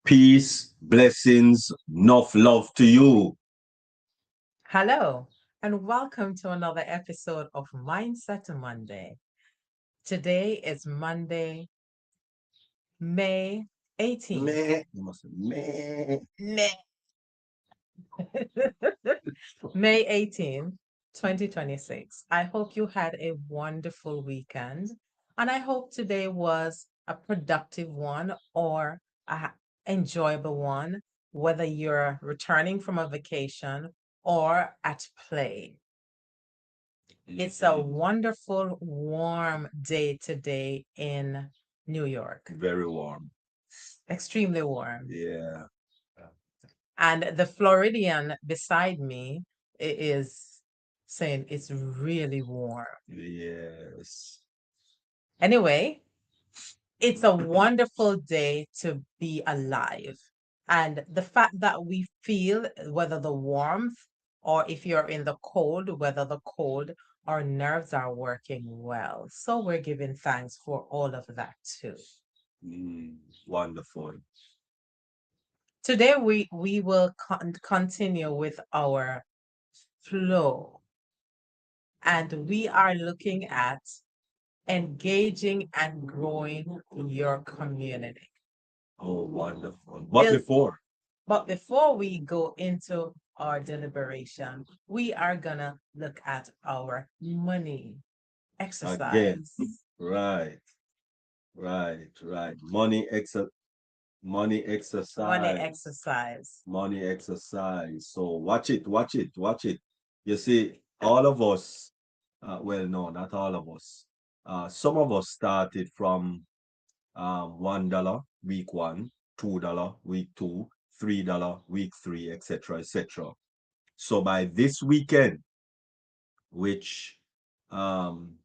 Peace, blessings, enough love to you. Hello, and welcome to another episode of Mindset Monday. Today is Monday, May 18th. Meh. You must say meh. Meh. May 18th, 2026. I hope you had a wonderful weekend, and I hope today was a productive one or a enjoyable one, whether you're returning from a vacation or at play. It's a wonderful, warm day today in New York. Very warm. Extremely warm. Yeah. And the Floridian beside me is saying it's really warm. Yes. Anyway, it's a wonderful day to be alive. And the fact that we feel whether the warmth or if you're in the cold, whether the cold, our nerves are working well. So we're giving thanks for all of that too. Wonderful. Today we will continue with our flow, and we are looking at engaging and growing your community. Oh, wonderful. But before we go into our deliberation, we are gonna look at our money Again, exercise. right, right. Money Money exercise. exercise. Money exercise. So watch it. You see, all of us, well, no, not all of us. Some of us started from $1 week one, $2 week two, $3 week three, etc., etc. So by this weekend, which um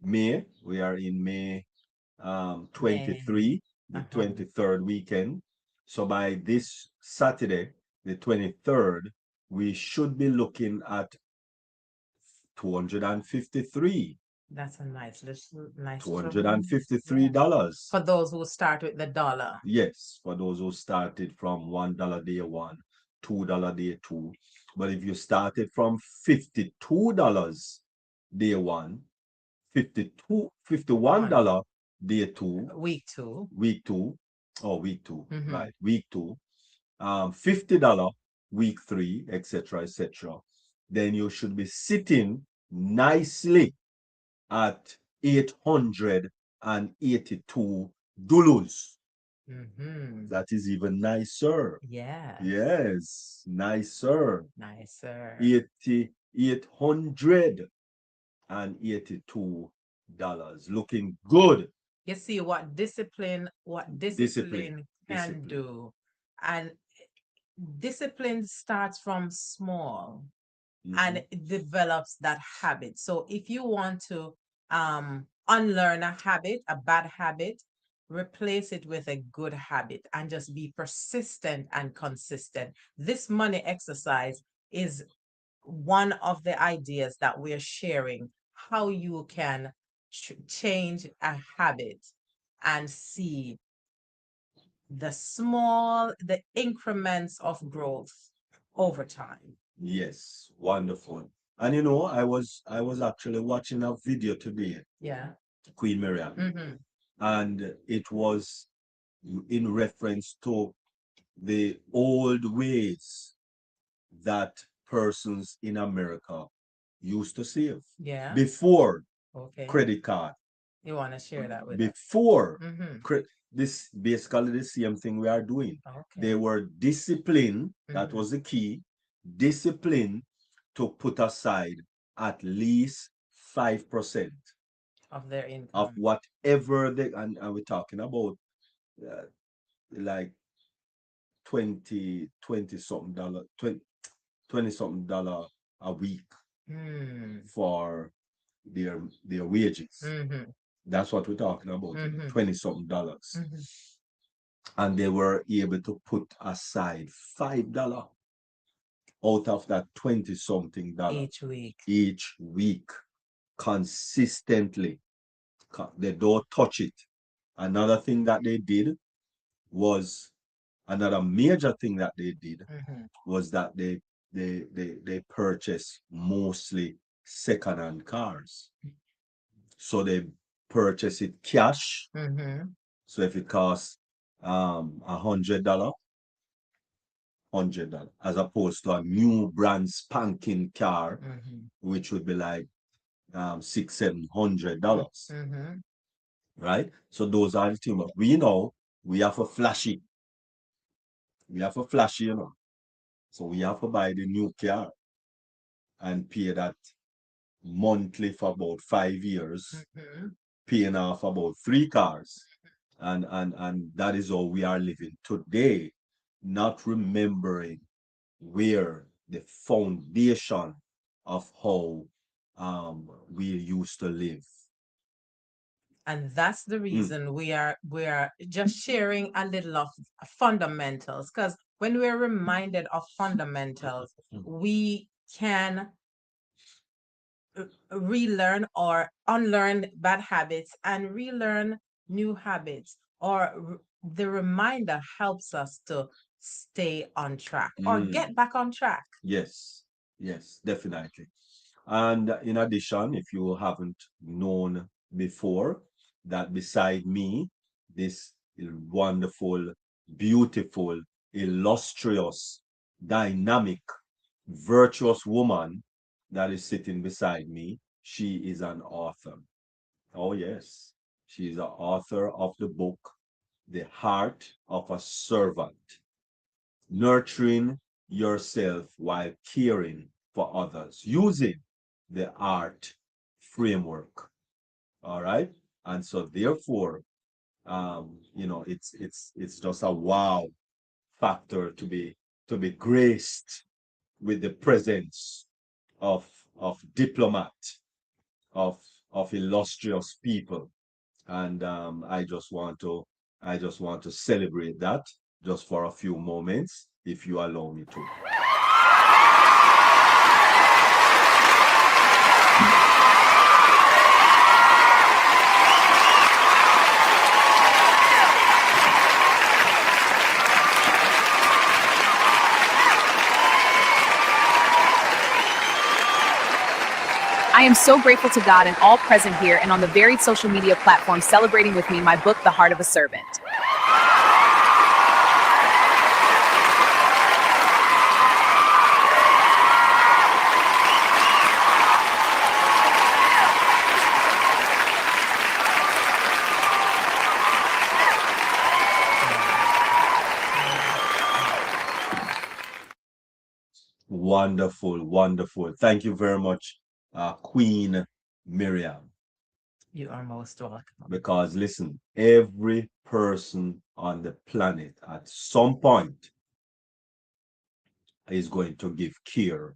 we are in May May. 23, the Uh-huh. 23rd weekend. So by this Saturday, the 23rd, we should be looking at 253. That's a nice little yeah. $253. For those who start with the dollar. Yes, for those who started from $1 day one, $2 day two. But if you started from $52 day one, 52, One. $51 day two, Week two. week two, week two, Mm-hmm. right, week two, $50 week three, etc., etc., then you should be sitting nicely at 882 Dulus. Mm-hmm. That is even nicer. Yes. Yes, nicer. Nicer. 882 dollars. Looking good. You see what Discipline. discipline can Discipline. do. And discipline starts from small and Mhm. it develops that habit. So if you want to unlearn a habit, a bad habit, replace it with a good habit and just be persistent and consistent. This money exercise is one of the ideas that we're sharing how you can change a habit and see the increments of growth over time. Yes, wonderful. And I was actually watching a video today, Yeah. Queen Miriam, Mm-hmm. and it was in reference to the old ways that persons in America used to save Yeah. before Okay. credit card, You want to share that with us? before Mm-hmm. this basically the same thing we are doing. They Okay. were disciplined, that Mm-hmm. was the key, discipline to put aside at least 5% Of their of income. whatever and we're talking about uh, like 20 something dollar, 20 something dollar a week Mm. for their wages. Mm-hmm. That's what we're talking about, Mm-hmm. 20 something dollars. Mm-hmm. And they were able to put aside $5 out of that 20 something dollar Each week. each week consistently. They don't touch it. Another thing that they did was Another major thing that they did Mhm. was that they purchased mostly second-hand cars. So they purchase it cash. Mhm. So if it costs $100, as opposed to a new brand spanking car, Mhm. which would be like six, Mm, $700, mhm. right? So those are the things. But we know we have a flashy, we have a flashy, you know. So we have to buy the new car and pay that monthly for about 5 years, Mhm. paying off about three cars. And that is how we are living today, not remembering where the foundation of how we used to live. And that's the Mm. reason we are just sharing a little of fundamentals, because when we're reminded of fundamentals, Mm. we can relearn or unlearn bad habits and relearn new habits, or the reminder helps us to stay on track or Mm. get back on track. Yes, yes, definitely. And in addition, if you haven't known before, that beside me, this wonderful, beautiful, illustrious, dynamic, virtuous woman that is sitting beside me, she is an author. Oh, yes. She is the author of the book, The Heart of a Servant, Nurturing Yourself While Caring for Others, using the art framework. All right. And so therefore, it's just a wow factor to be graced with the presence of diplomat, of illustrious people. And I just want to celebrate that just for a few moments, if you allow me to. I am so grateful to God and all present here and on the varied social media platforms celebrating with me my book, The Heart of a Servant. Wonderful, wonderful. Thank you very much, Queen Miriam. You are most welcome. Because listen, every person on the planet at some point is going to give care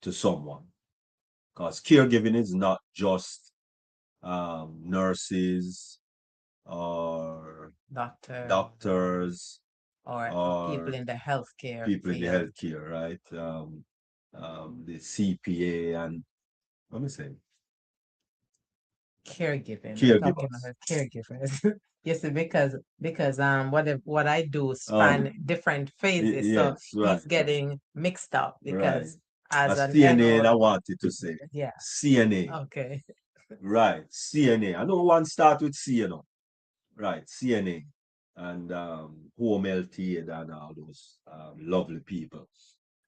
to someone. Because caregiving is not just nurses or Doctor doctors or people or in the healthcare people in the field. healthcare, right? The CPA and let me say Caregiving. We're talking caregivers. about caregivers. Yes, because what I do Um, span different phases, so yes, right, he's right, getting mixed up right. because as A an CNA, I NO, wanted to say yeah, CNA, okay. right? CNA. I know one start with C, right? CNA and home health aid and all those lovely people.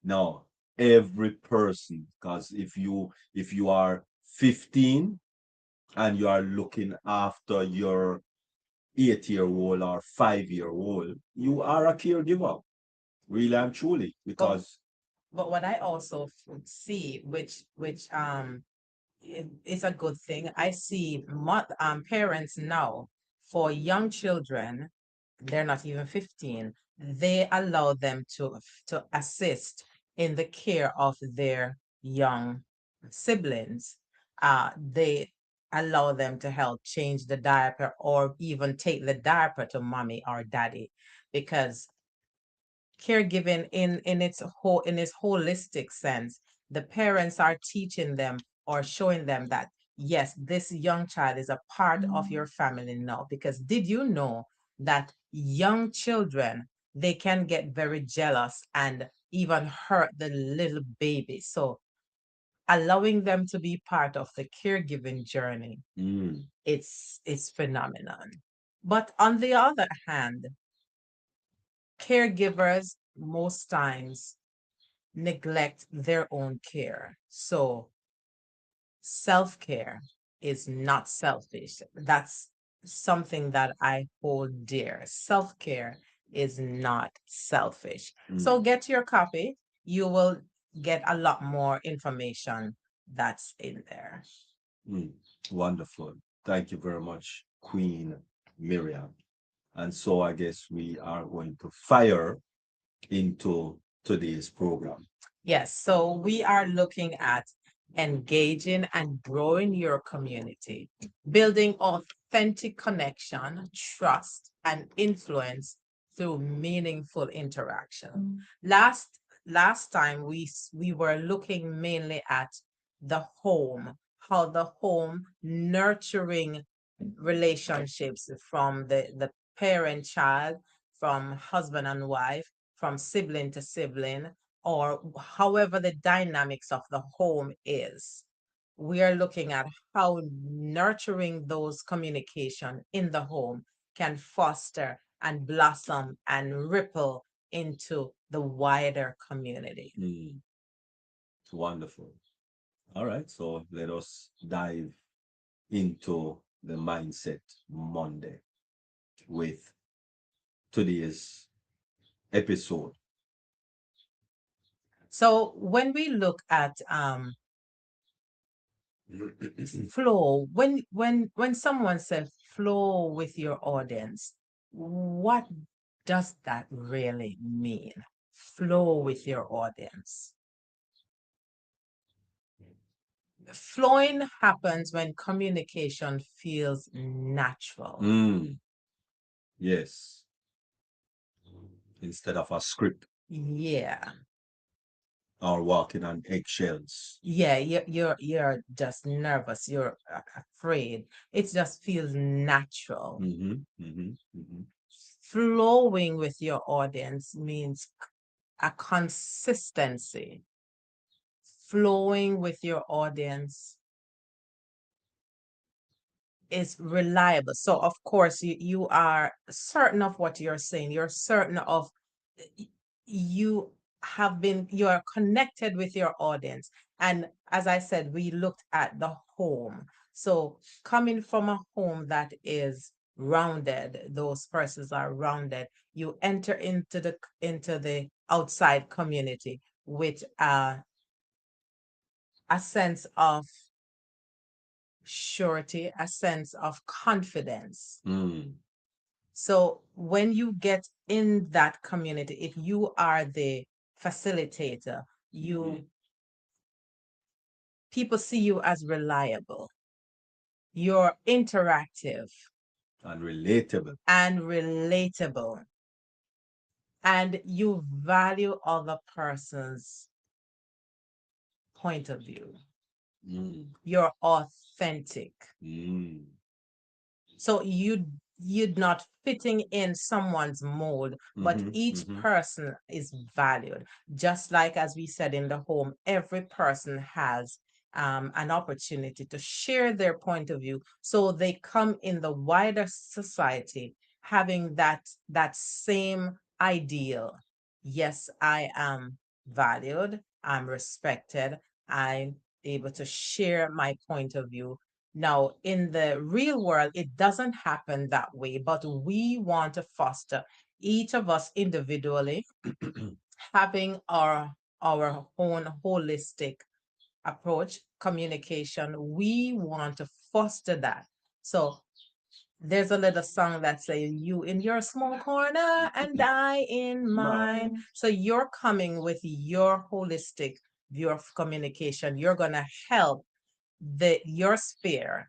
Now, every person, because if you are 15 and you are looking after your 8-year-old or 5-year-old, you are a caregiver, really and truly, But because but what I also see, which is a good thing. I see parents now for young children, they're not even 15, they allow them to assist in the care of their young siblings. They allow them to help change the diaper or even take the diaper to mommy or daddy, because caregiving in its holistic sense, the parents are teaching them or showing them that yes, this young child is a part of your family now. Because did you know that young children they can get very jealous and even hurt the little baby. So allowing them to be part of the caregiving journey, it's phenomenal. But on the other hand, caregivers most times neglect their own care. So self care is not selfish. That's something that I hold dear. Self care is not selfish. So get your copy. You will get a lot more information that's in there. Wonderful. Thank you very much, Queen Miriam. And so I guess we are going to fire into today's program. Yes, so we are looking at engaging and growing your community, building authentic connection, trust, and influence through meaningful interaction. Last time we were looking mainly at the home, how the home nurturing relationships from the parent child, from husband and wife, from sibling to sibling, or however the dynamics of the home is. We are looking at how nurturing those communication in the home can foster and blossom and ripple into the wider community. Wonderful. All right, so let us dive into the Mindset Monday with today's episode. So when we look at flow, when someone says flow with your audience, what does that really mean? Flow with your audience. Flowing happens when communication feels natural. Yes, instead of a script Yeah. or walking on eggshells. Yeah, you're just nervous, you're afraid. It just feels natural. Flowing with your audience means a consistency. Flowing with your audience is reliable. So of course you are certain of what you're saying. You're certain of you you are connected with your audience. And as I said, we looked at the home. So coming from a home that is rounded, those persons are rounded, you enter into the outside community with a sense of surety, a sense of confidence. So when you get in that community, if you are the facilitator, people see you as reliable. You're interactive and relatable. And you value other person's point of view. You're authentic. So you're not fitting in someone's mold, but each person is valued. Just like as we said in the home, every person has an opportunity to share their point of view. So they come in the wider society having that same ideal. Yes, I am valued, I'm respected, I'm able to share my point of view. Now, in the real world, it doesn't happen that way, but we want to foster each of us individually having our own holistic approach, communication. We want to foster that. So there's a little song that says, you in your small corner and I in mine. So you're coming with your holistic view of communication. You're going to help your sphere.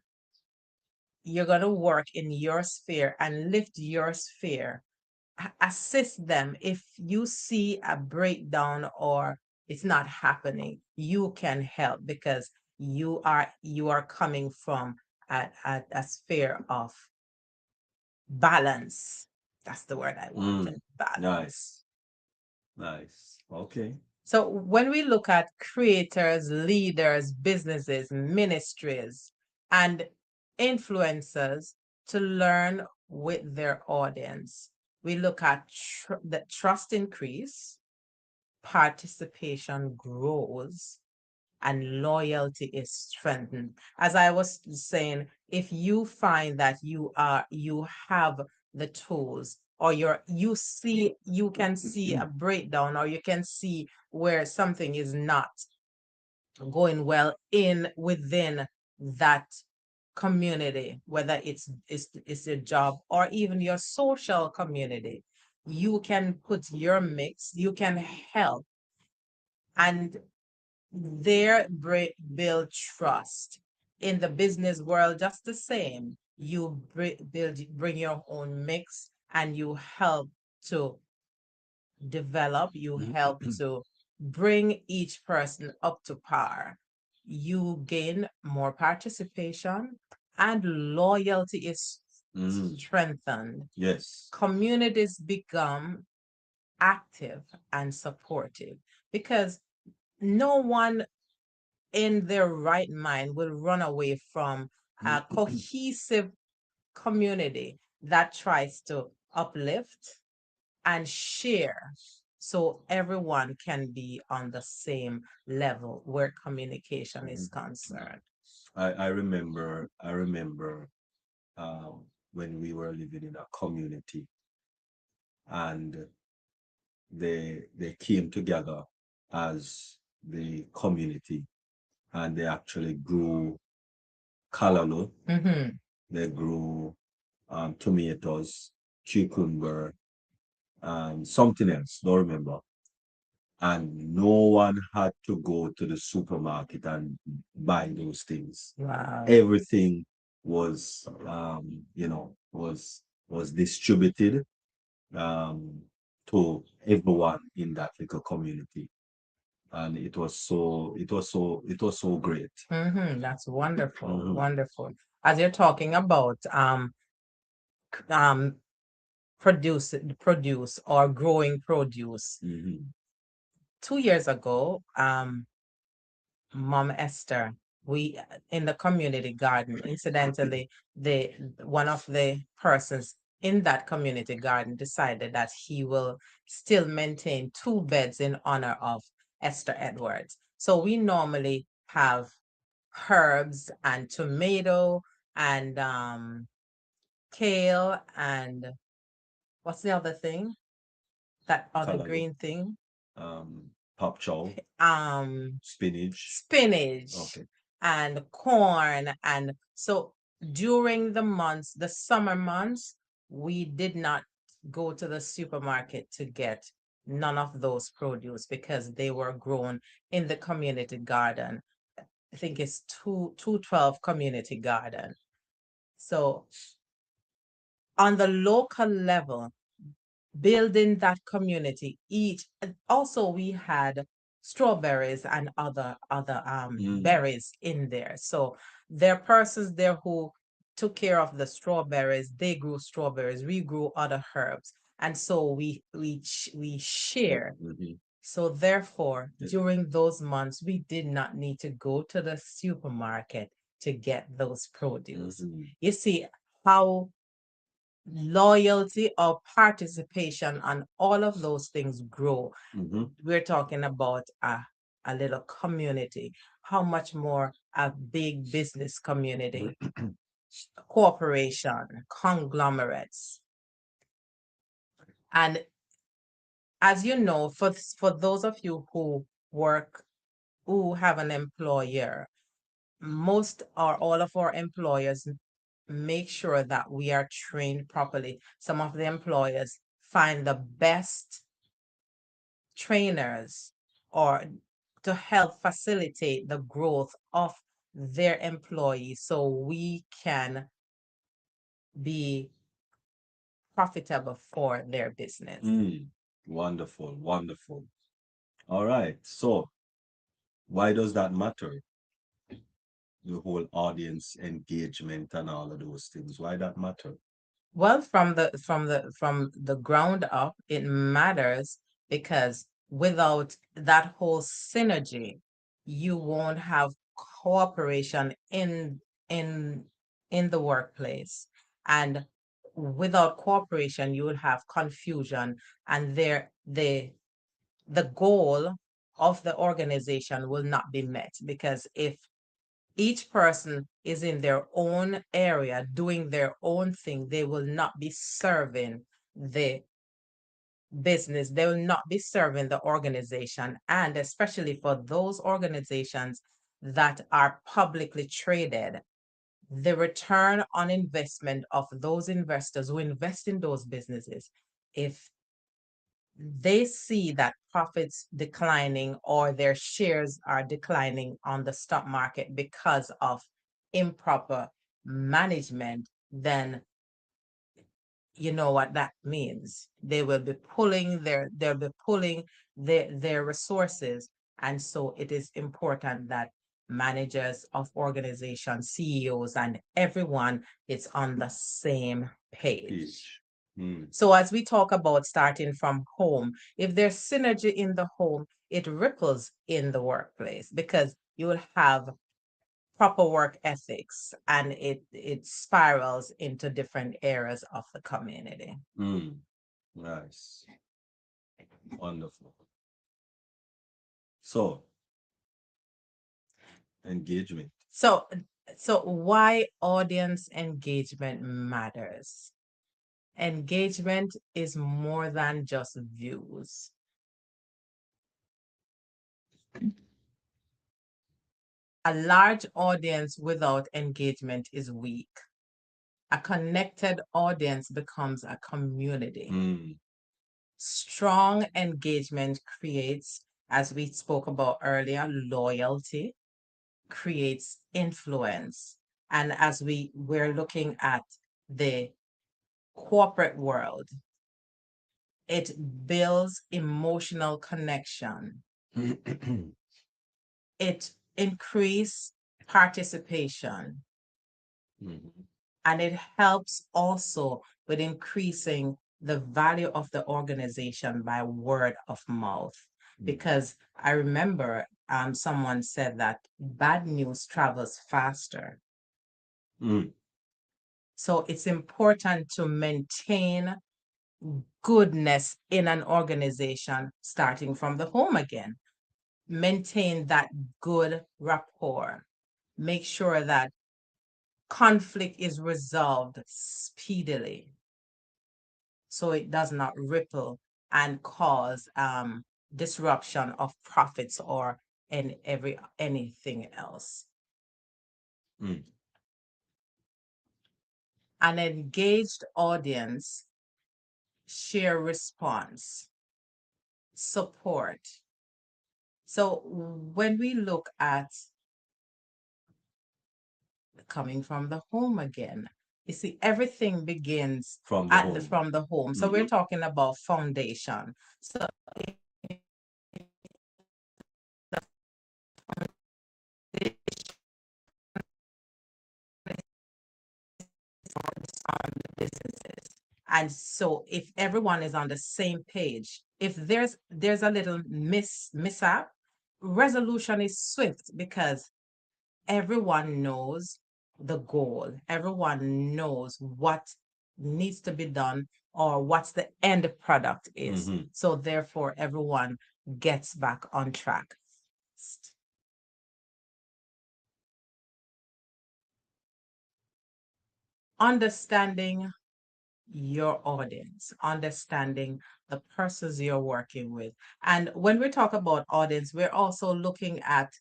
You're going to work in your sphere and lift your sphere. Assist them. If you see a breakdown or it's not happening, you can help because you are coming from a sphere of balance. That's the word I Mm. wanted. Balance. Nice. Nice. Okay. So when we look at creators, leaders, businesses, ministries, and influencers to learn with their audience, we look at the trust increase, participation grows, and loyalty is strengthened. As I was saying, if you find that you have the tools, or you can see a breakdown, or you can see where something is not going well in within that community, whether it's your job or even your social community, you can put your mix, you can help, and there build trust. In the business world, just the same. You bring your own mix, and you help to develop, you help to bring each person up to par. You gain more participation, and loyalty is Mm. strengthened. Yes. Communities become active and supportive, because no one in their right mind will run away from a cohesive community that tries to uplift and share, so everyone can be on the same level where communication is concerned. I remember when we were living in a community, and they came together as the community, and they actually grew callaloo, Mm-hmm. they grew tomatoes, cucumber, and something else, don't remember. And no one had to go to the supermarket and buy those things. Wow. Everything was, was distributed um, to everyone in that little community, and it was so great. Mm-hmm. That's wonderful. Mhm. Wonderful. As you're talking about um produce or growing produce. Mhm. 2 years ago, Mom Esther, we in the community garden, incidentally, the one of the persons in that community garden decided that he will still maintain two beds in honor of Esther Edwards. So we normally have herbs and tomato and kale and what's the other thing? That other Callaloo, green thing? pop chow, spinach. Spinach Okay. and corn. And so during the summer months, we did not go to the supermarket to get none of those produce, because they were grown in the community garden. I think it's 212 community garden. So on the local level, building that community, each also we had strawberries and other berries in there. So there are persons there who took care of the strawberries, they grew strawberries, we grew other herbs, and so we share. Mhm. So therefore, Yes. during those months, we did not need to go to the supermarket to get those produce. Mhm. You see how loyalty or participation and all of those things grow. Mhm. We're talking about a little community. How much more a big business community, corporation, conglomerates. And as you know, for those of you who work, who have an employer, most or all of our employers make sure that we are trained properly. Some of the employers find the best trainers or to help facilitate the growth of their employees, so we can be profitable for their business. Wonderful, wonderful. All right. So why does that matter? The whole audience engagement and all of those things. Why that matter? Well, from the ground up, it matters because without that whole synergy, you won't have cooperation in in the workplace. And without cooperation, you will have confusion, and the goal of the organization will not be met, because if each person is in their own area doing their own thing, they will not be serving the business, they will not be serving the organization. And especially for those organizations that are publicly traded, the return on investment of those investors who invest in those businesses, if they see that profits declining or their shares are declining on the stock market because of improper management, then you know what that means. They will be pulling their resources. And so it is important that managers of organizations, CEOs, and everyone is on the same page. Page. Mm. So as we talk about starting from home, if there's synergy in the home, it ripples in the workplace, because you will have proper work ethics, and it spirals into different areas of the community. Mm. Nice. Wonderful. So, engagement. So why audience engagement matters? Engagement is more than just views. A large audience without engagement is weak. A connected audience becomes a community. Mm. Strong engagement creates, as we spoke about earlier, loyalty, creates influence. And as we're looking at the corporate world, it builds emotional connection. It increases participation. Mhm. And it helps also with increasing the value of the organization by word of mouth. Because I remember someone said that bad news travels faster. Mm. So it's important to maintain goodness in an organization, starting from the home again. Maintain that good rapport. Make sure that conflict is resolved speedily, so it does not ripple and cause disruption of profits or anything else. Mm. An engaged audience share response, support. So when we look at coming from the home again, you see, everything begins From the home. from the home. So we're Mhm. talking about foundation. So on the businesses. And so if everyone is on the same page, if there's a little mishap, resolution is swift, because everyone knows the goal. Everyone knows what needs to be done, or what's the end product is. Mhm. So therefore everyone gets back on track. Understanding your audience, understanding the persons you're working with. And when we talk about audience, we're also looking at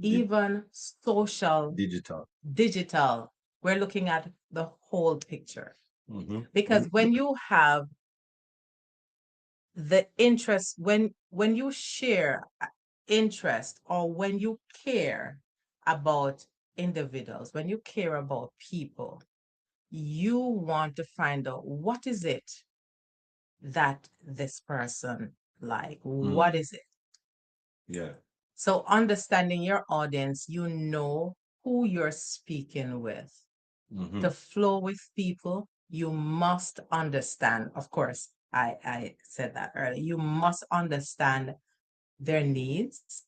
even social, Digital. digital. We're looking at the whole picture. Mhm. Because when you have the interest, when you share interest, or when you care about individuals, when you care about people, you want to find out what is it that this person like. What is it? Yeah. So understanding your audience, you know who you're speaking with. Mhm. To flow with people, you must understand, of course, I said that earlier, you must understand their needs.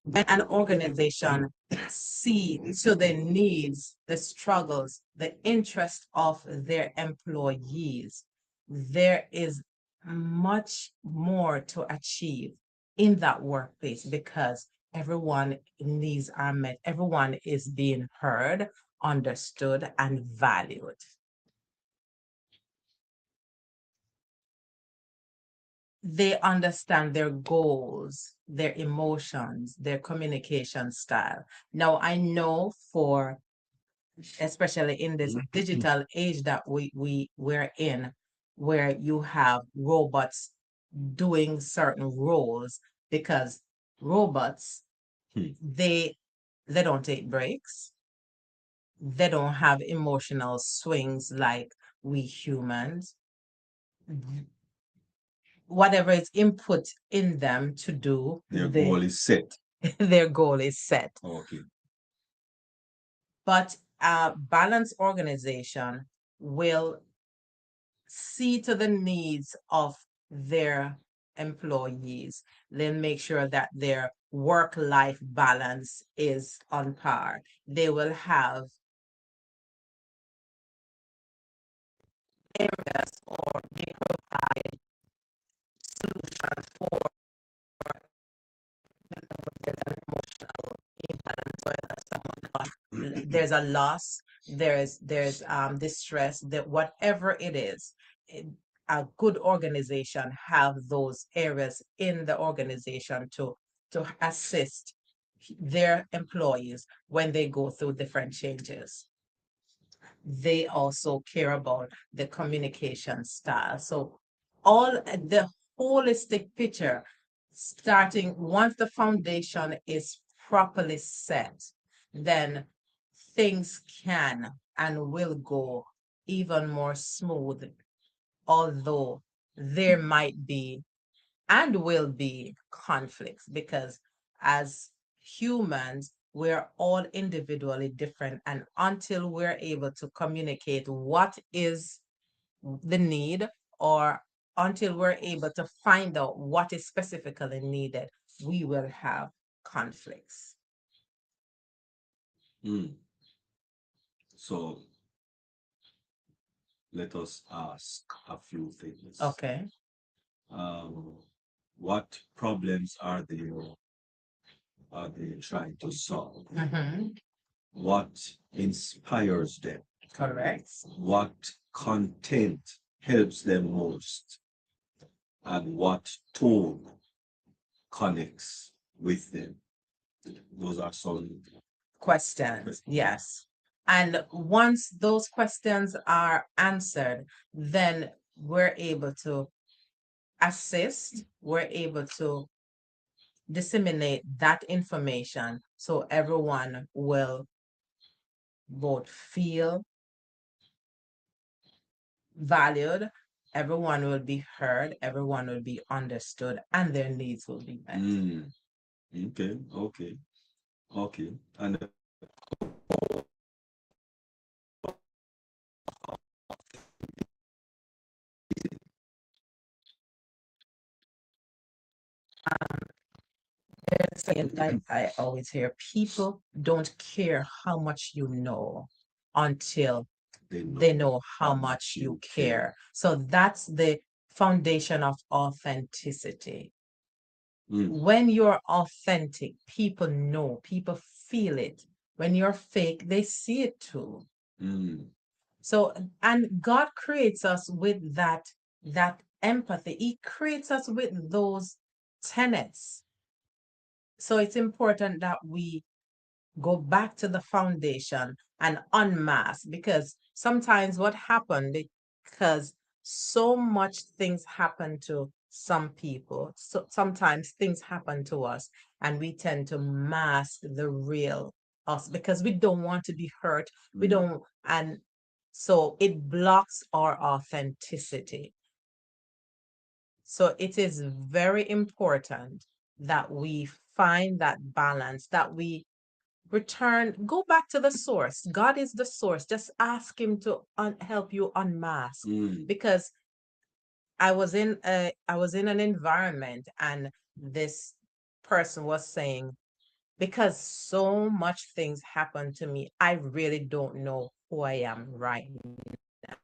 When an organization see to the needs, the struggles, the interest of their employees, there is much more to achieve in that workplace because everyone needs are met, everyone is being heard, understood, and valued. They understand their goals, their emotions, their communication style. Now, I know for, especially in this digital age that we're in, where you have robots doing certain roles, because robots, they they don't take breaks. They don't have emotional swings like we humans. Whatever is input in them to do, Their goal is set. their goal is set. Okay. But a balanced organization will see to the needs of their employees. They'll make sure that their work-life balance is on par. They will have areas or they provide solutions for emotional imbalance, whether there's a loss, there's distress, that whatever it is, a good organization have those areas in the organization to assist their employees when they go through different changes. They also care about the communication style. So all the holistic picture, starting once the foundation is properly set, then things can and will go even more smooth, although there might be and will be conflicts, because as humans, we're all individually different. And until we're able to communicate what is the need, or until we're able to find out what is specifically needed, we will have conflicts. So let us ask a few things. Okay. What problems are they trying to solve? What inspires them? Correct. What content helps them most? And what tone connects with them? Those are some Questions, yes. And once those questions are answered, then we're able to assist, we're able to disseminate that information so everyone will both feel valued, everyone will be heard, everyone will be understood, and their needs will be met. Okay. And Saying, like I always hear, people don't care how much you know until they know how much you care. So that's the foundation of authenticity. When you're authentic, people know, people feel it. When you're fake, they see it too. So, and God creates us with that empathy. He creates us with those tenets. So it's important that we go back to the foundation and unmask, because sometimes what happened, because so much things happen to some people, so sometimes things happen to us and we tend to mask the real us because we don't want to be hurt. We don't, and so it blocks our authenticity. So it is very important that we find that balance, that we go back to the source. God is the source. Just ask him to help you unmask. Because I was in an environment, and this person was saying, because so much things happen to me, I really don't know who I am right now.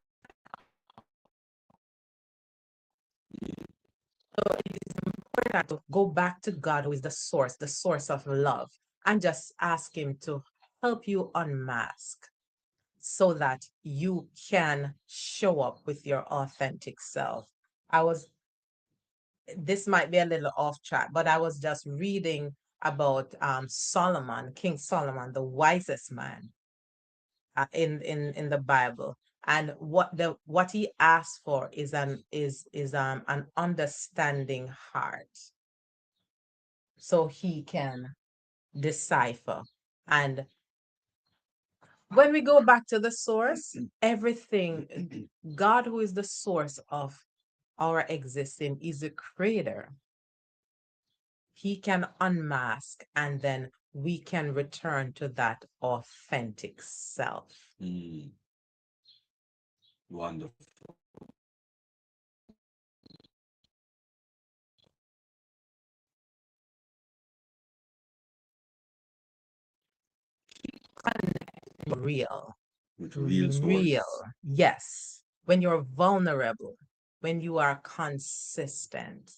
So it is important to go back to God, who is the source of love, and just ask him to help you unmask so that you can show up with your authentic self. I was This might be a little off track, but I was just reading about Solomon, King Solomon, the wisest man in the Bible. And what he asked for is an understanding heart, so he can decipher. And when we go back to the source, everything, God, who is the source of our existing, is the creator. He can unmask, and then we can return to that authentic self. Wonderful. Real. With real Real. source. Yes. When you're vulnerable, when you are consistent.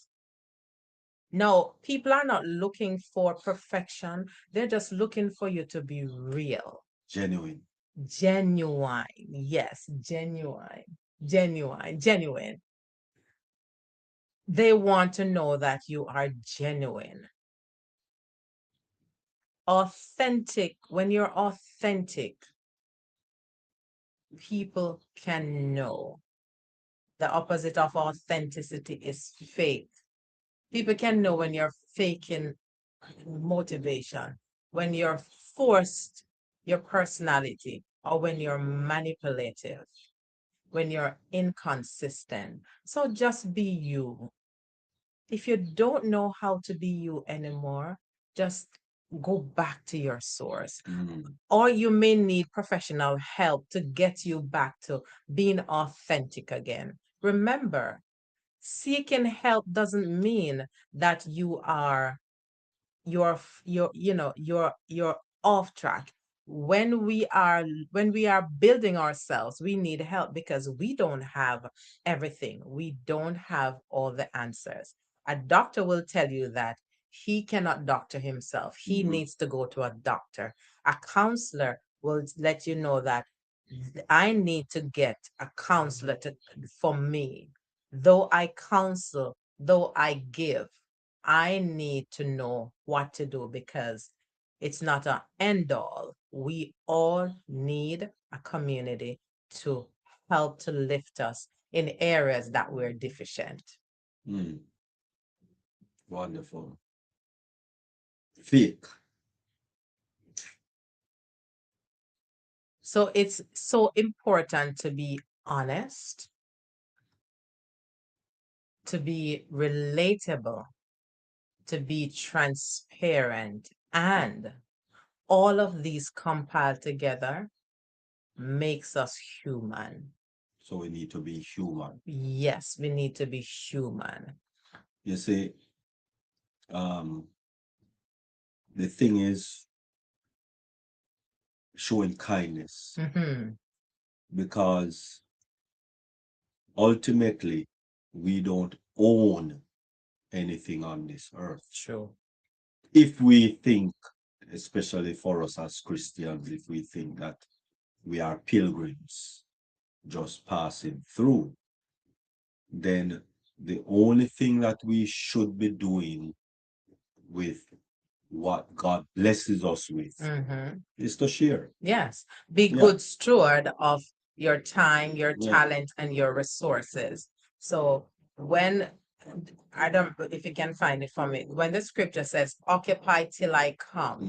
No, people are not looking for perfection. They're just looking for you to be real. Genuine. Genuine. Yes, genuine. Genuine. They want to know that you are genuine. Authentic. When you're authentic, people can know. The opposite of authenticity is fake. People can know when you're faking motivation, when you're forced your personality, or when you're manipulative, when you're inconsistent. So just be you. If you don't know how to be you anymore, just go back to your source. Or you may need professional help to get you back to being authentic again. Remember, seeking help doesn't mean that you're off track. When we are building ourselves, we need help because we don't have everything. We don't have all the answers. A doctor will tell you that he cannot doctor himself. He needs to go to a doctor. A counselor will let you know that I need to get a counselor for me. Though I counsel, though I give, I need to know what to do, because it's not an end all. We all need a community to help to lift us in areas that we're deficient. Wonderful. Fake. So it's so important to be honest, to be relatable, to be transparent, and all of these compiled together makes us human. So we need to be human. Yes, we need to be human. You see, the thing is showing kindness, because ultimately we don't own anything on this earth. True. If we think, especially for us as Christians, if we think that we are pilgrims just passing through, then the only thing that we should be doing with what God blesses us with is to share. Yes. Be Yeah. good steward of your time, your Yeah. talent, and your resources. So when I don't if you can find it for me, when the scripture says, occupy till I come,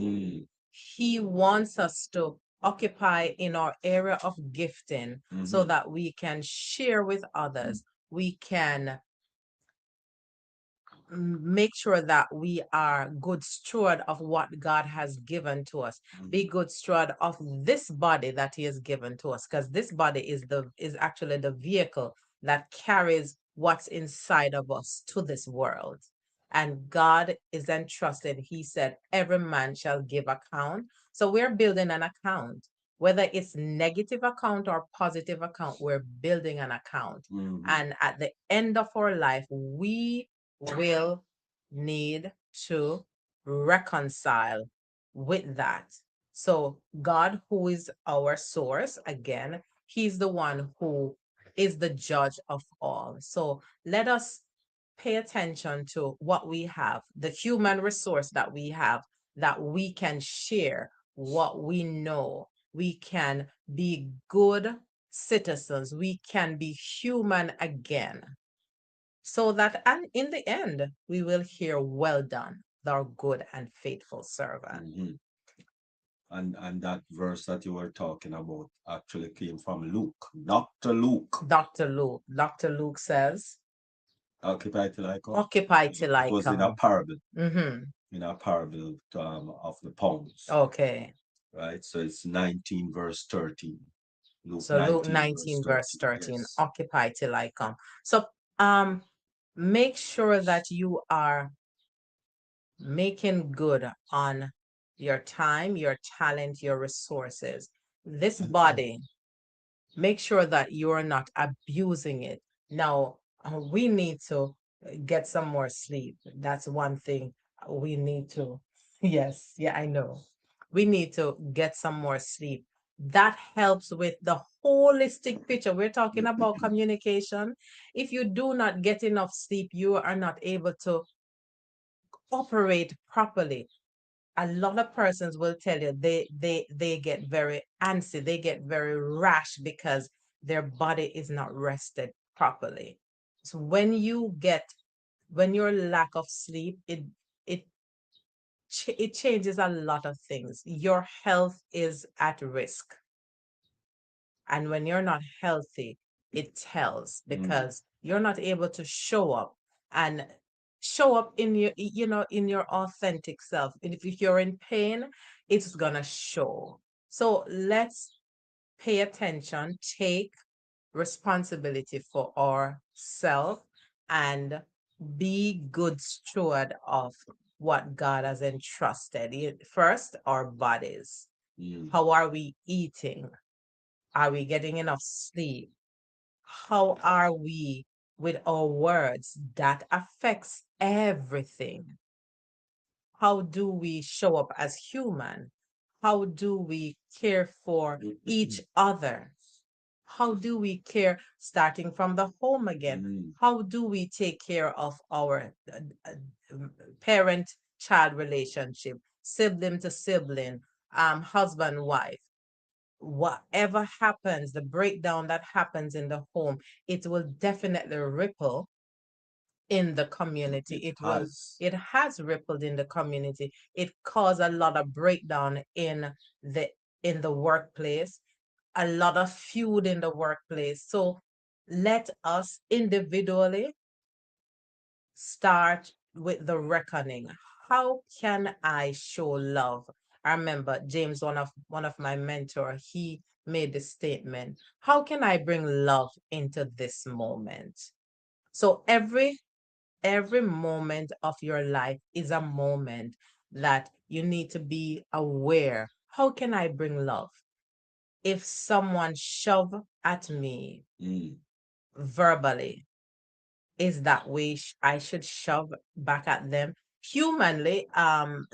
he wants us to occupy in our area of gifting so that we can share with others. We can make sure that we are good steward of what God has given to us. Be good steward of this body that He has given to us, because this body is actually the vehicle that carries what's inside of us to this world. And God is entrusted. He said, every man shall give account. So we're building an account. Whether it's negative account or positive account, we're building an account. And at the end of our life, we will need to reconcile with that. So, God, who is our source, again, He's the one who is the judge of all. So, let us pay attention to what we have, the human resource that we have, that we can share what we know. We can be good citizens. We can be human again, so that and in the end we will hear, well done, thou good and faithful servant. And that verse that you were talking about actually came from Luke, Dr. Luke. Dr. Luke says, Occupy till I come. occupy till I It was in a come. parable, Mm-hmm. in a parable of the pounds, Okay. right? So it's 19 verse 13. Luke So Luke 19 19 verse 13, Yes. occupy till I come. So um make sure that you are making good on your time, your talent, your resources. This body, make sure that you are not abusing it. Now, we need to get some more sleep. That's one thing we need to. Yes, yeah, I know. We need to get some more sleep. That helps with the holistic picture. We're talking about communication. If you do not get enough sleep, you are not able to operate properly. A lot of persons will tell you they get very antsy, they get very rash because their body is not rested properly. So when your lack of sleep, it it changes a lot of things. Your health is at risk. And when you're not healthy, it tells, because you're not able to show up and show up in your, in your authentic self. And if you're in pain, it's gonna show. So let's pay attention, take responsibility for ourselves, and be good steward of what God has entrusted. First, our bodies. How are we eating? Are we getting enough sleep? How are we with our words? That affects everything. How do we show up as human? How do we care for each other? How do we care, starting from the home again? How do we take care of our parent-child relationship, sibling to sibling, husband, wife? Whatever happens, the breakdown that happens in the home, it will definitely ripple in the community. It has rippled in the community. It caused a lot of breakdown the in the workplace, a lot of feud in the workplace. So let us individually start with the reckoning. How can I show love? I remember James, one of my mentor, he made the statement, how can I bring love into this moment? So every moment of your life is a moment that you need to be aware. How can I bring love? If someone shove at me verbally, is that way I should shove back at them? Humanly, as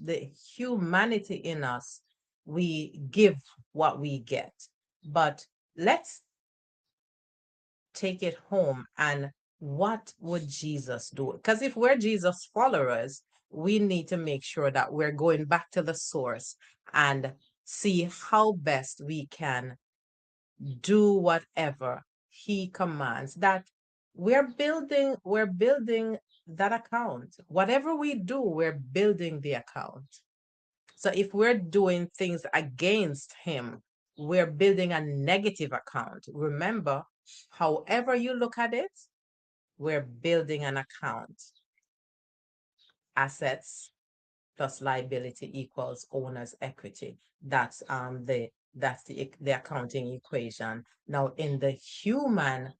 the humanity in us, we give what we get. But let's take it home, and what would Jesus do? Because if we're Jesus followers, we need to make sure that we're going back to the source and see how best we can do whatever he commands. That we're building that account. Whatever we do, we're building the account. So if we're doing things against him, we're building a negative account. Remember, however you look at it, we're building an account. Assets plus liability equals owner's equity. That's the accounting equation. Now, in the human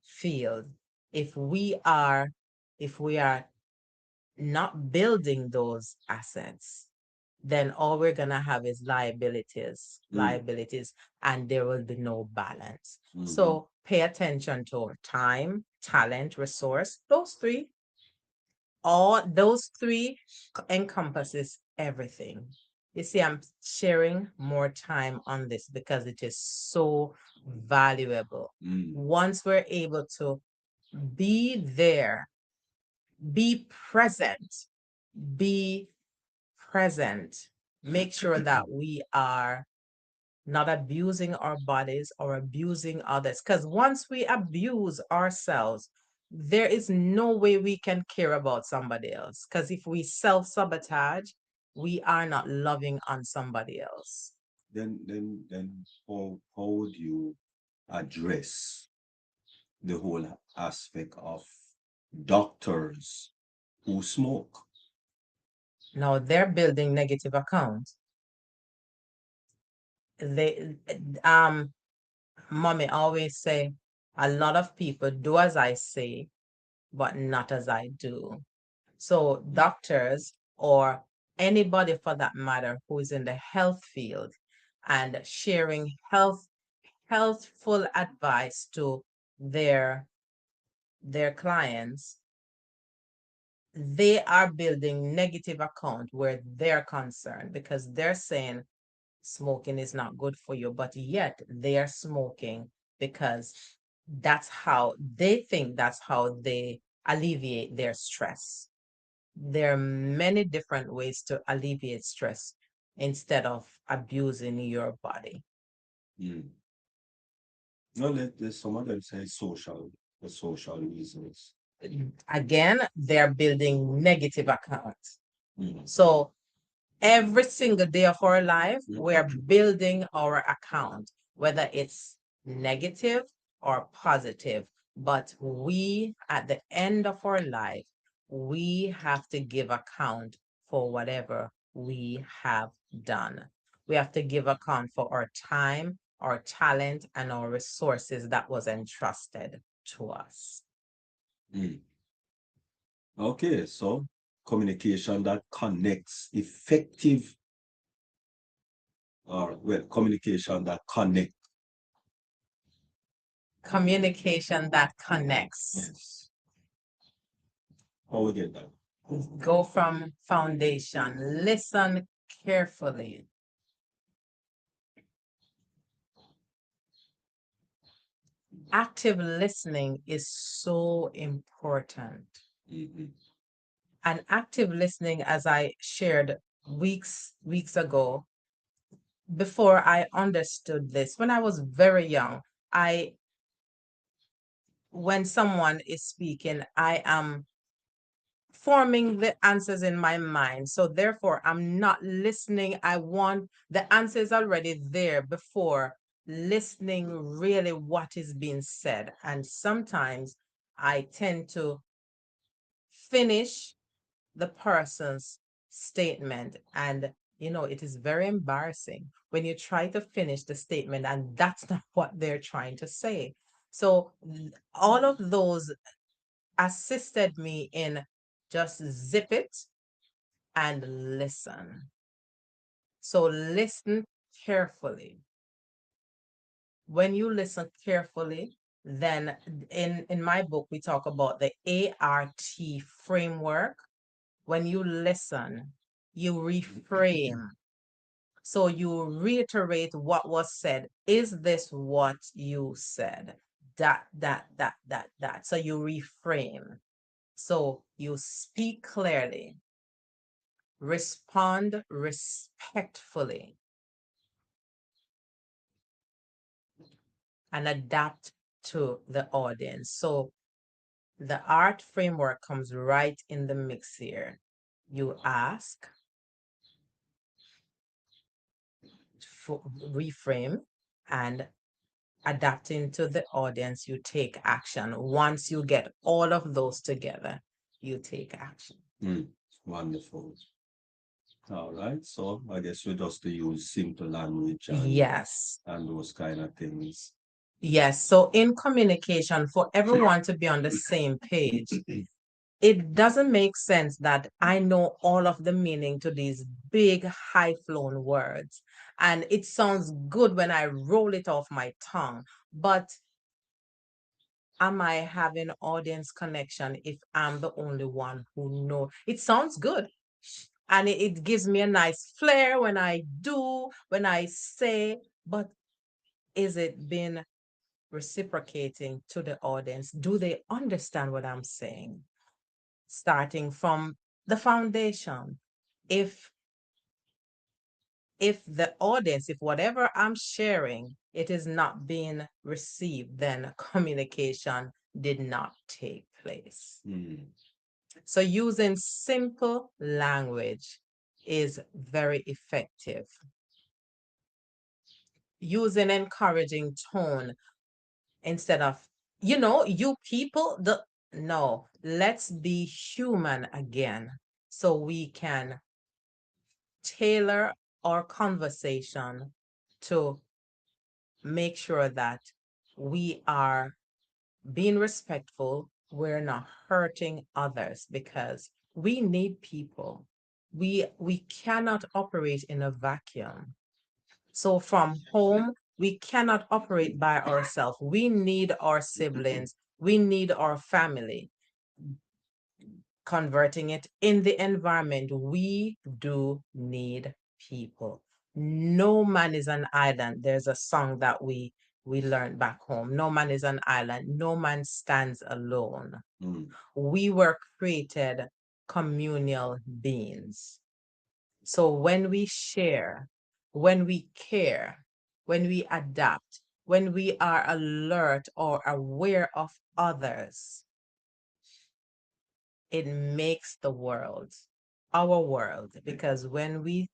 field, if we are if we are not building those assets, then all we're gonna have is liabilities, and there will be no balance. So pay attention to time, talent, resource. Those three encompasses everything. You see, I'm sharing more time on this because it is so valuable. Once we're able to be there, be present, be present, make sure that we are not abusing our bodies or abusing others. Because once we abuse ourselves, there is no way we can care about somebody else. Because if we self sabotage, we are not loving on somebody else. Then how would you address the whole aspect of doctors who smoke? Now they're building negative accounts. They, mommy always say, a lot of people do as I say, but not as I do. So doctors or anybody for that matter who is in the health field and sharing healthful advice to their their clients, they are building negative account where they're concerned because they're saying smoking is not good for you, but yet they are smoking because that's how they alleviate their stress. There are many different ways to alleviate stress instead of abusing your body. No, there's some of them say for social reasons. Again, they're building negative accounts. So every single day of our life, we're building our account, whether it's negative or positive. But we, at the end of our life, we have to give account for whatever we have done. We have to give account for our time, our talent, and our resources that was entrusted to us. Okay, so communication that connects, effective, or well, communication that connects. Communication that connects. Yes. How we get that? Go from foundation. Listen carefully. Active listening is so important. And active listening, as I shared weeks ago, before I understood this, when I was very young, when someone is speaking, I am forming the answers in my mind. So therefore, I'm not listening. I want the answers already there before listening really what is being said. And sometimes I tend to finish the person's statement. And, it is very embarrassing when you try to finish the statement and that's not what they're trying to say. So all of those assisted me in just zip it and listen. So listen carefully. When you listen carefully, then in my book, we talk about the ART framework. When you listen, you reframe. So you reiterate what was said. Is this what you said? That. So you reframe. So you speak clearly, respond respectfully, and adapt to the audience. So the art framework comes right in the mix here. You ask, reframe, and adapting to the audience, you take action. Once you get all of those together, you take action. Wonderful. All right. So I guess we just to use simple language Yes. and those kind of things. Yes. So in communication, for everyone to be on the same page, it doesn't make sense that I know all of the meaning to these big, high flown words. And it sounds good when I roll it off my tongue. But am I having audience connection if I'm the only one who know? It sounds good. And it gives me a nice flair when I do, when I say, but is it been reciprocating to the audience? Do they understand what I'm saying? Starting from the foundation. If the audience, if whatever I'm sharing, it is not being received, then communication did not take place. So using simple language is very effective. Using encouraging tone instead of, you people, no, let's be human again so we can tailor our conversation to make sure that we are being respectful, we're not hurting others because we need people. We cannot operate in a vacuum. So from home, we cannot operate by ourselves. We need our siblings. We need our family. Converting it in the environment, we do need people. No man is an island. There's a song that we learned back home. No man is an island. No man stands alone. We were created communal beings. So when we share, when we care, when we adapt, when we are alert or aware of others, it makes the world, our world, because when we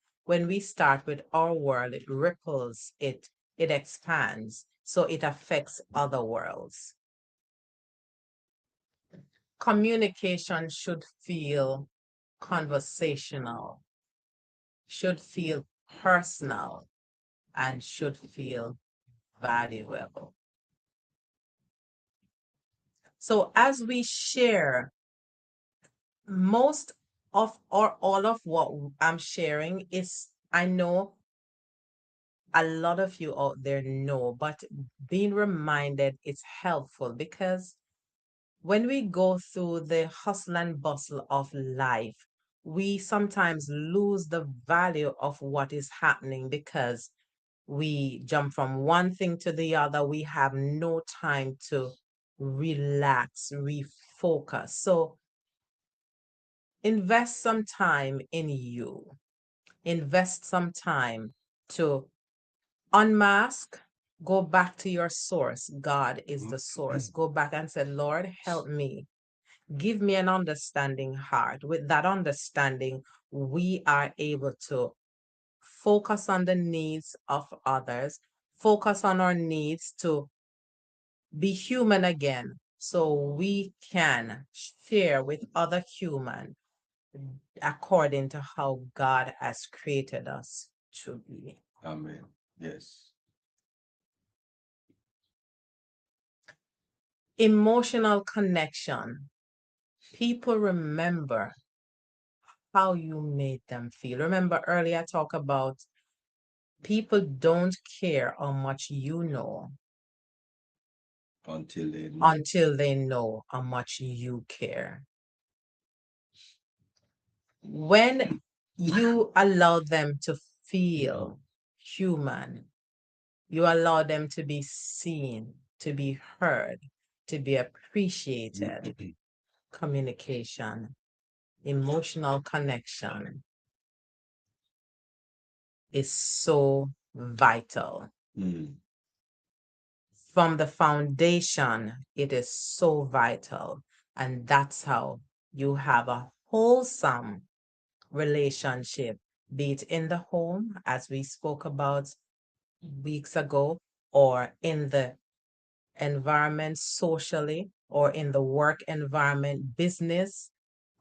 start with our world, it ripples, it expands, so it affects other worlds. Communication should feel conversational, should feel personal, and should feel valuable. So as we share, most of or all of what I'm sharing is, I know a lot of you out there know, but being reminded is helpful because when we go through the hustle and bustle of life, we sometimes lose the value of what is happening because we jump from one thing to the other. We have no time to relax, refocus. So invest some time in you. Invest some time to unmask, go back to your source. God is the source. Go back and say, Lord, help me. Give me an understanding heart. With that understanding, we are able to focus on the needs of others, focus on our needs to be human again, so we can share with other humans according to how God has created us to be. Amen. Yes. Emotional connection. People remember how you made them feel. Remember earlier I talked about people don't care how much you know until they know how much you care. When you allow them to feel human, you allow them to be seen, to be heard, to be appreciated. Communication, emotional connection is so vital. From the foundation, it is so vital. And that's how you have a wholesome relationship, be it in the home, as we spoke about weeks ago, or in the environment socially, or in the work environment, business,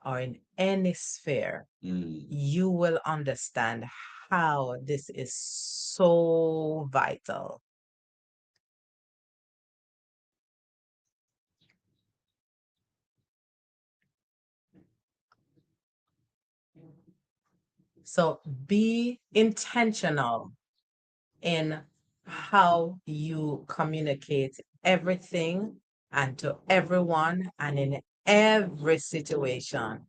or in any sphere, you will understand how this is so vital. So be intentional in how you communicate everything and to everyone and in every situation.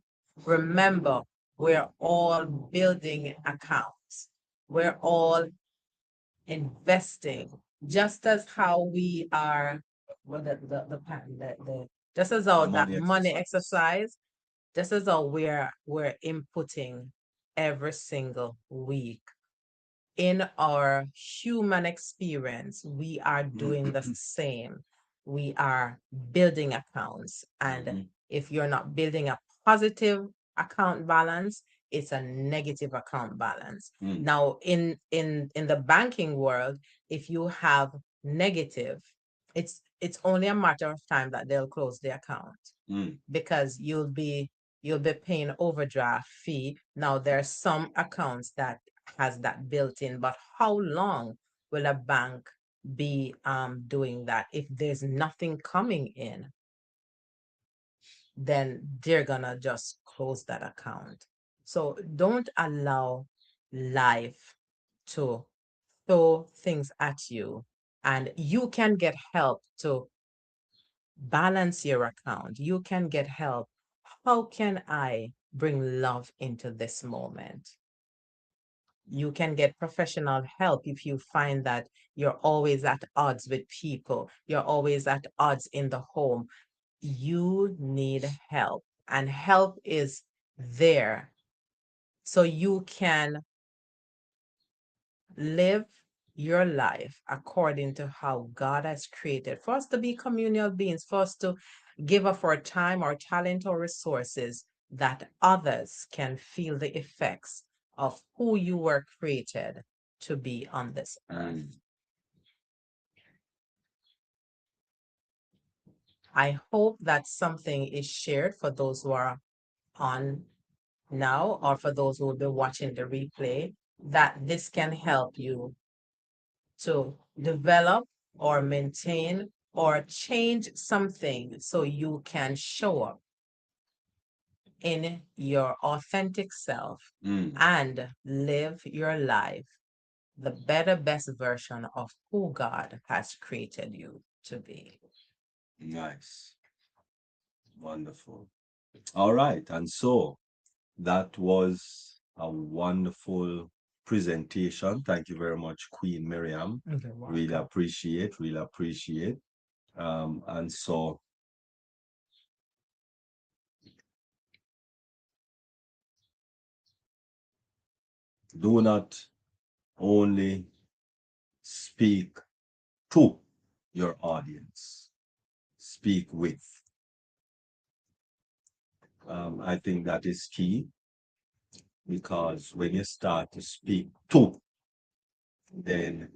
Remember, we're all building accounts. We're all investing, just as how we are, well, just as how that money exercise, just as how we're inputting every single week in our human experience, we are doing the same. We are building accounts. And if you're not building a positive account balance, it's a negative account balance. Now, in the banking world, if you have negative, it's only a matter of time that they'll close the account because you'll be paying overdraft fee. Now there are some accounts that has that built in, but how long will a bank be doing that? If there's nothing coming in, then they're gonna just close that account. So don't allow life to throw things at you, and you can get help to balance your account. You can get help. How can I bring love into this moment? You can get professional help if you find that you're always at odds with people, you're always at odds in the home. You need help, and help is there so you can live your life according to how God has created for us to be communal beings, for us to give up our time, our talent, or resources that others can feel the effects of who you were created to be on this earth. I hope that something is shared for those who are on now or for those who will be watching the replay, that this can help you to develop or maintain or change something so you can show up in your authentic self and live your life the better, best version of who God has created you to be. Nice. Wonderful. All right. And so that was a wonderful presentation. Thank you very much, Queen Miriam. Really appreciate, really appreciate. And so do not only speak to your audience, speak with. I think that is key, because when you start to speak to, then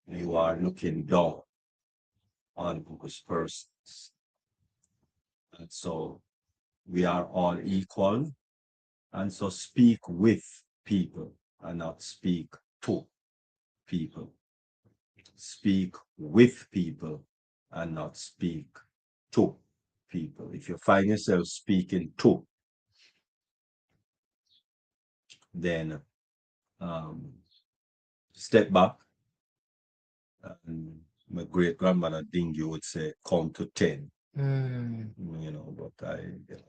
you are looking down on those persons. And so we are all equal. And so speak with people and not speak to people. Speak with people and not speak to people. If you find yourself speaking to, then step back. And my great grandmother Dingy would say, count to 10. But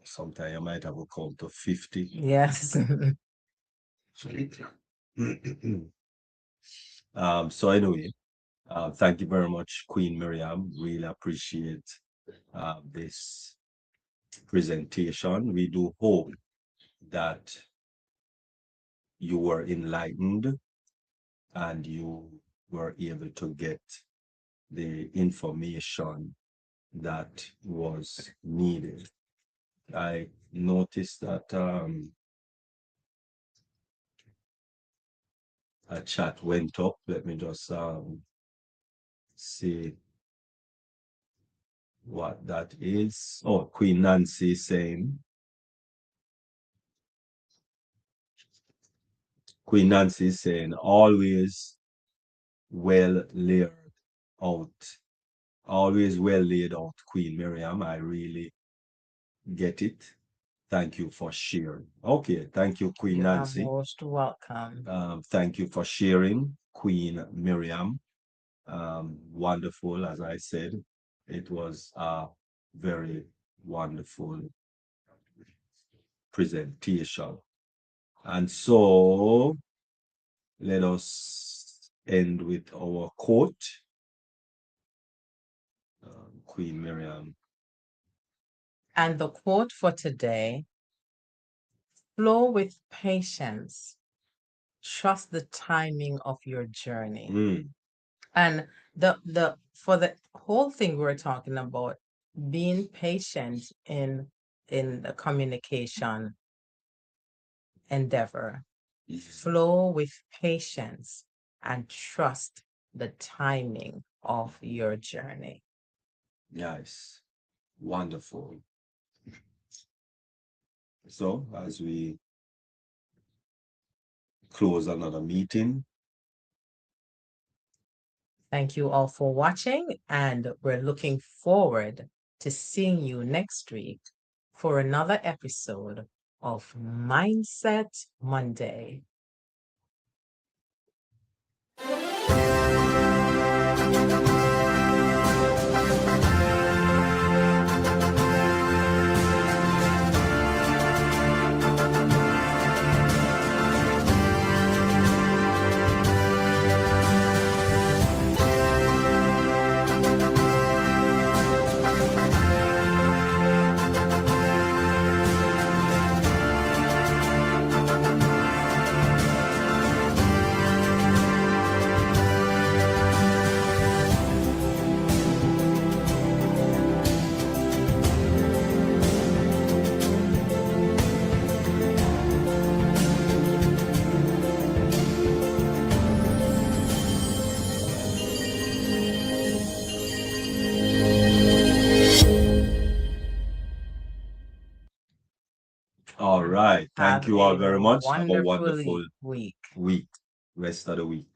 sometimes I might have a count to 50. Yes. So anyway, thank you very much, Queen Miriam. Really appreciate this presentation. We do hope that you were enlightened and you were able to get the information that was needed. I noticed that a chat went up. Let me just see what that is. Oh, Queen Nancy saying, Queen Nancy is saying, always well laid out. Always well laid out, Queen Miriam. I really get it. Thank you for sharing. Okay, thank you, Queen You are Nancy. most welcome. Thank you for sharing, Queen Miriam. Wonderful, as I said. It was a very wonderful presentation. And so let us end with our quote. Queen Miriam. And the quote for today: flow with patience, trust the timing of your journey. Mm, And the for the whole thing we're talking about, being patient in the communication endeavor, flow with patience and trust the timing of your journey. nice. Wonderful. So as we close another meeting, Thank you all for watching, and we're looking forward to seeing you next week for another episode of Mindset Monday. all right. Thank Have you all a very much. Have a wonderful wonderful week. week, rest of the week.